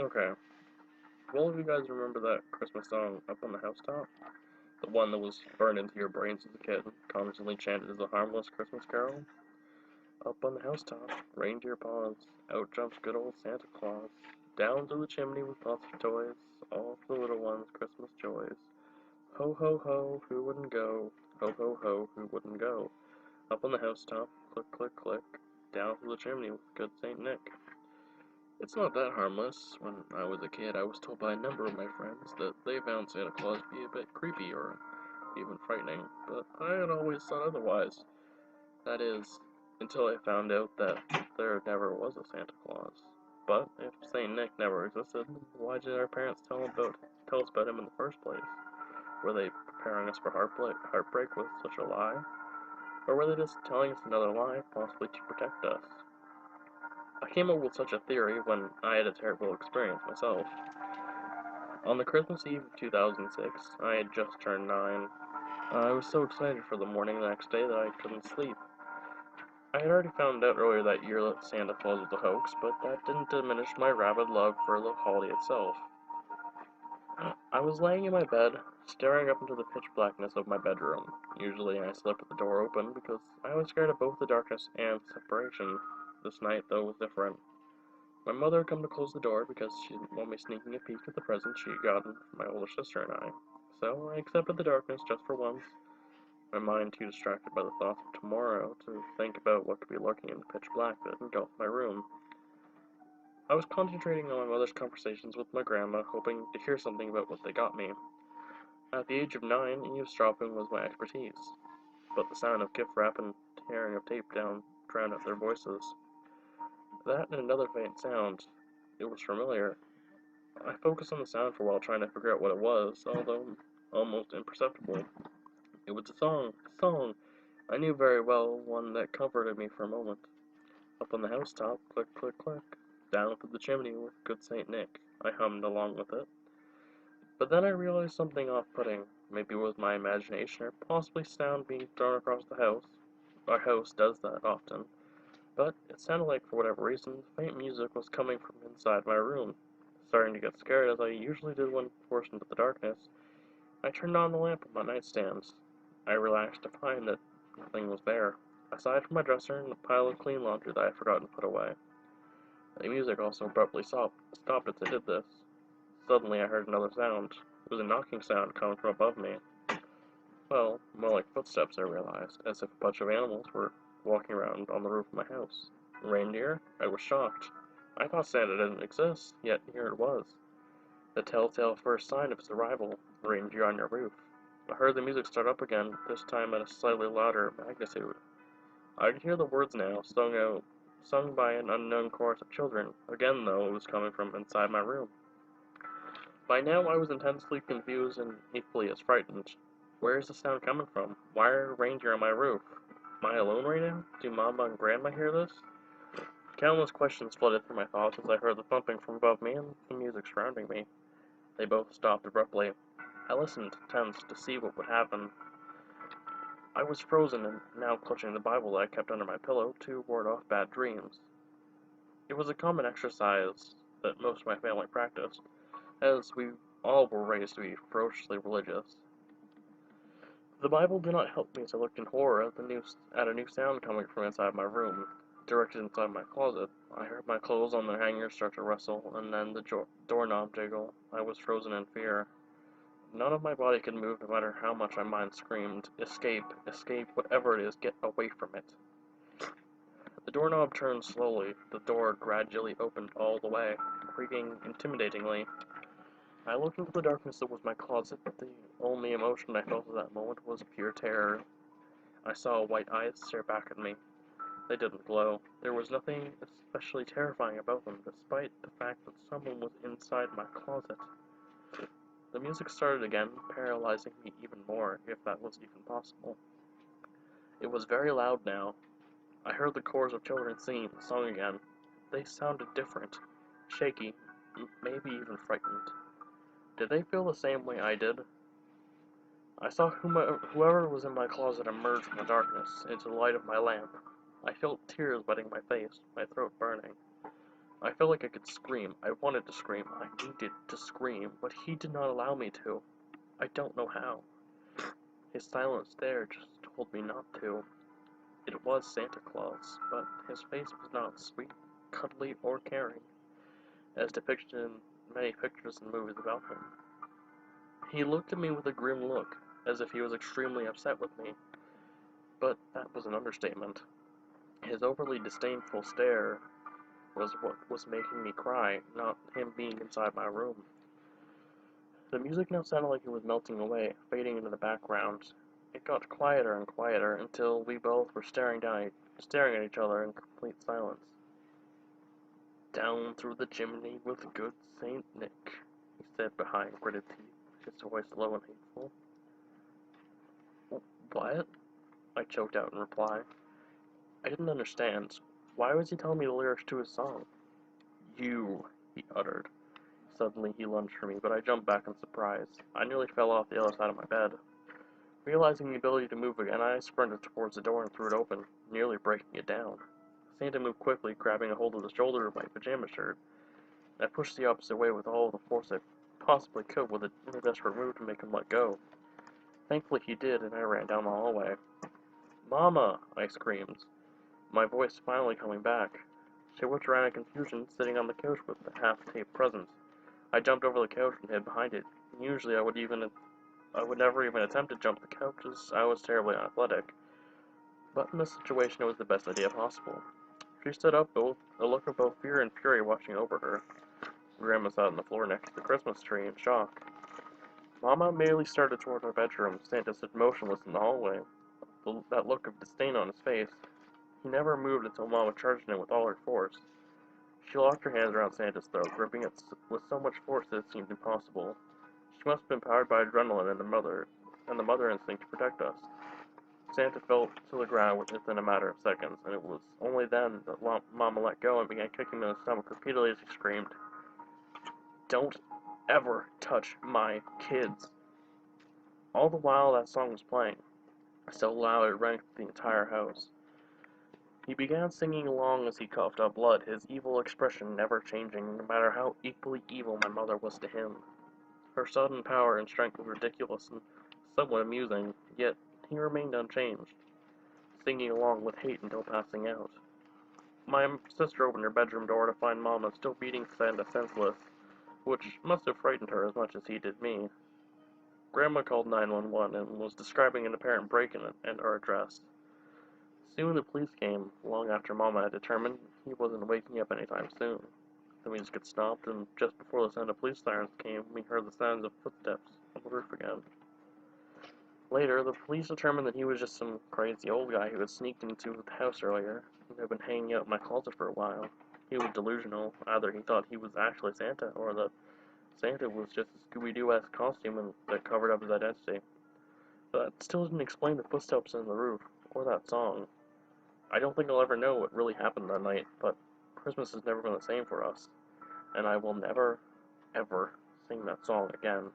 Okay. Well, if you guys remember that Christmas song Up on the Housetop? The one that was burned into your brains as a kid, constantly chanted as a harmless Christmas carol? Up on the housetop, reindeer paws, out jumps good old Santa Claus. Down through the chimney with lots of toys, all for the little ones' Christmas joys. Ho ho ho, who wouldn't go? Ho ho ho, who wouldn't go? Up on the housetop, click click click, down through the chimney with good Saint Nick. It's not that harmless. When I was a kid, I was told by a number of my friends that they found Santa Claus to be a bit creepy or even frightening, but I had always thought otherwise. That is, until I found out that there never was a Santa Claus. But if Saint Nick never existed, why did our parents tell us about him in the first place? Were they preparing us for heartbreak with such a lie? Or were they just telling us another lie, possibly to protect us? I came up with such a theory when I had a terrible experience myself. On the Christmas Eve of 2006, I had just turned 9. I was so excited for the morning the next day that I couldn't sleep. I had already found out earlier that year that Santa Claus was a hoax, but that didn't diminish my rabid love for the holiday itself. I was laying in my bed, staring up into the pitch blackness of my bedroom. Usually I slept with the door open because I was scared of both the darkness and separation. This night, though, was different. My mother had come to close the door because she didn't want me sneaking a peek at the present she had gotten for my older sister and I. So I accepted the darkness just for once, my mind too distracted by the thoughts of tomorrow to think about what could be lurking in the pitch black that engulfed my room. I was concentrating on my mother's conversations with my grandma, hoping to hear something about what they got me. At the age of 9, eavesdropping was my expertise, but the sound of gift wrap and tearing of tape down drowned out their voices. That and another faint sound. It was familiar. I focused on the sound for a while, trying to figure out what it was, although almost imperceptible. It was a song I knew very well, one that comforted me for a moment. Up on the housetop, click, click, click. Down through the chimney with good Saint Nick. I hummed along with it. But then I realized something off-putting. Maybe it was my imagination, or possibly sound being thrown across the house. Our house does that often. But it sounded like, for whatever reason, faint music was coming from inside my room. Starting to get scared, as I usually did when forced into the darkness, I turned on the lamp on my nightstand. I relaxed to find that nothing was there, aside from my dresser and the pile of clean laundry that I had forgotten to put away. The music also abruptly stopped as I did this. Suddenly I heard another sound. It was a knocking sound coming from above me. Well, more like footsteps, I realized, as if a bunch of animals were walking around on the roof of my house. Reindeer? I was shocked. I thought Santa didn't exist, yet here it was. The telltale first sign of his arrival, reindeer on your roof. I heard the music start up again, this time at a slightly louder magnitude. I could hear the words now, sung by an unknown chorus of children. Again, though, it was coming from inside my room. By now I was intensely confused and equally as frightened. Where is the sound coming from? Why are reindeer on my roof? Am I alone right now? Do Mama and Grandma hear this? Countless questions flooded through my thoughts as I heard the thumping from above me and the music surrounding me. They both stopped abruptly. I listened, tense, to see what would happen. I was frozen and now clutching the Bible that I kept under my pillow to ward off bad dreams. It was a common exercise that most of my family practiced, as we all were raised to be ferociously religious. The Bible did not help me as I looked in horror at a new sound coming from inside my room. Directed inside my closet, I heard my clothes on their hangers start to rustle, and then the doorknob jiggle. I was frozen in fear. None of my body could move no matter how much my mind screamed, "Escape! Escape! Whatever it is, get away from it!" The doorknob turned slowly. The door gradually opened all the way, creaking intimidatingly. I looked into the darkness that was my closet, but the only emotion I felt at that moment was pure terror. I saw white eyes stare back at me. They didn't glow. There was nothing especially terrifying about them, despite the fact that someone was inside my closet. The music started again, paralyzing me even more, if that was even possible. It was very loud now. I heard the chorus of children singing the song again. They sounded different, shaky, maybe even frightened. Did they feel the same way I did? I saw whoever was in my closet emerge from the darkness into the light of my lamp. I felt tears wetting my face, my throat burning. I felt like I could scream. I wanted to scream. I needed to scream, but he did not allow me to. I don't know how. His silent stare just told me not to. It was Santa Claus, but his face was not sweet, cuddly, or caring, as depicted in many pictures and movies about him. He looked at me with a grim look, as if he was extremely upset with me, but that was an understatement. His overly disdainful stare was what was making me cry, not him being inside my room. The music now sounded like it was melting away, fading into the background. It got quieter and quieter until we both were staring at each other in complete silence. "Down through the chimney with good Saint Nick," he said behind gritted teeth, his voice low and hateful. "What?" I choked out in reply. I didn't understand. Why was he telling me the lyrics to his song? "You," he uttered. Suddenly he lunged for me, but I jumped back in surprise. I nearly fell off the other side of my bed. Realizing the ability to move again, I sprinted towards the door and threw it open, nearly breaking it down. Santa moved quickly, grabbing a hold of the shoulder of my pajama shirt. I pushed the opposite way with all the force I possibly could in a desperate move to make him let go. Thankfully he did, and I ran down the hallway. "Mama!" I screamed, my voice finally coming back. She looked around in confusion, sitting on the couch with the half-taped present. I jumped over the couch and hid behind it. Usually I would never even attempt to jump the couch, as I was terribly unathletic. But in this situation it was the best idea possible. She stood up, a look of both fear and fury washing over her. Grandma sat on the floor next to the Christmas tree in shock. Mama merely started toward her bedroom. Santa stood motionless in the hallway, that look of disdain on his face. He never moved until Mama charged him with all her force. She locked her hands around Santa's throat, gripping it with so much force that it seemed impossible. She must have been powered by adrenaline and the mother instinct to protect us. Santa fell to the ground within a matter of seconds, and it was only then that Mama let go and began kicking him in the stomach repeatedly as he screamed, "Don't ever touch my kids!" All the while that song was playing, so loud it rang through the entire house. He began singing along as he coughed up blood, his evil expression never changing, no matter how equally evil my mother was to him. Her sudden power and strength was ridiculous and somewhat amusing, yet he remained unchanged, singing along with hate until passing out. My sister opened her bedroom door to find Mama still beating Santa senseless, which must have frightened her as much as he did me. Grandma called 911 and was describing an apparent break-in at our address. Soon the police came, long after Mama had determined he wasn't waking up anytime soon. The music had stopped, and just before the sound of police sirens came, we heard the sounds of footsteps on the roof again. Later, the police determined that he was just some crazy old guy who had sneaked into the house earlier and had been hanging out in my closet for a while. He was delusional. Either he thought he was actually Santa, or that Santa was just a Scooby-Doo-esque costume that covered up his identity. But that still didn't explain the footsteps on the roof, or that song. I don't think I'll ever know what really happened that night, but Christmas has never been the same for us, and I will never, ever sing that song again.